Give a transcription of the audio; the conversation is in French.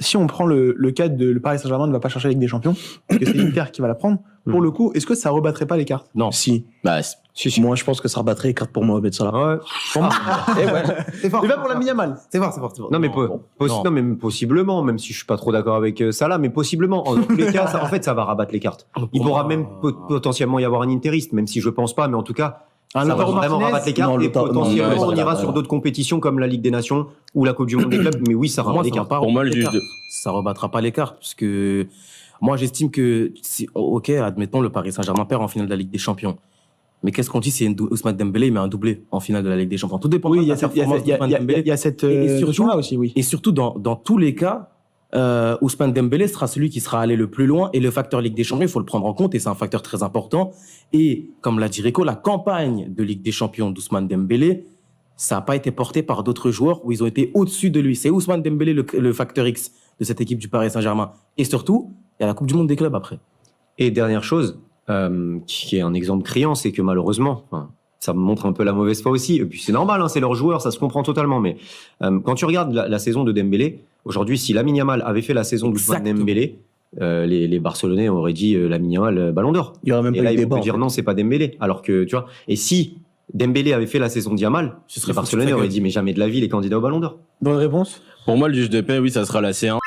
si on prend le cas de le Paris Saint-Germain ne va pas chercher avec des champions, que c'est l'Inter qui va la prendre, pour le coup, est-ce que ça rebattrait pas les cartes? Non. Si. Bah, si. Moi, je pense que ça rebattrait les cartes pour Mohamed Salah. Ouais. C'est fort. Il va pour la Yamal. C'est fort. Non, mais, Non. non, mais possiblement, même si je suis pas trop d'accord avec Salah, mais possiblement. En tous les cas, en fait, ça va rabattre les cartes. Il pourra même potentiellement y avoir un interiste, même si je pense pas, mais en tout cas, ça va vraiment rabattre les cartes. Non, Et Lautaro- potentiellement, non, on ira ouais. sur d'autres compétitions comme la Ligue des Nations ou la Coupe du Monde des clubs, mais oui, ça Pour moi, rabat les ça va cartes. pas Pour moi, le rebattre les juge de- cartes. Ça rebattra pas les cartes, parce que moi, j'estime que, ok, admettons, le Paris Saint-Germain perd en finale de la Ligue des Champions. Mais qu'est-ce qu'on dit, c'est Ousmane Dembélé, il met un doublé en finale de la Ligue des Champions. Tout dépend Oui, de il y la a cette, performance d'Ousmane Dembélé. il y a cette Et surtout- notion-là aussi, oui. Et surtout, dans tous les cas, Ousmane Dembélé sera celui qui sera allé le plus loin. Et le facteur Ligue des Champions, il faut le prendre en compte. Et c'est un facteur très important. Et comme l'a dit Rico, la campagne de Ligue des Champions d'Ousmane Dembélé, ça n'a pas été porté par d'autres joueurs où ils ont été au-dessus de lui. C'est Ousmane Dembélé le facteur X de cette équipe du Paris Saint-Germain. Et surtout, il y a la Coupe du Monde des clubs après. Et dernière chose, qui est un exemple criant, c'est que malheureusement, ça me montre un peu la mauvaise foi aussi. Et puis c'est normal, c'est leur joueur, ça se comprend totalement. Mais quand tu regardes la saison de Dembélé, aujourd'hui, si Lamine Yamal avait fait la saison d'Ousmane Exactement. Dembélé, les Barcelonais auraient dit Lamine Yamal, Ballon d'Or. Il y aurait même Et pas là, eu ils de vont débat. te dire non, c'est pas Dembélé. Alors que, tu vois, et si Dembélé avait fait la saison de Yamal, Ce serait les Barcelonais foutu de sa auraient gueule. dit mais jamais de la vie, les candidats au Ballon d'Or. Bonne réponse. Pour moi, le juge de paix, oui, ça sera la C1.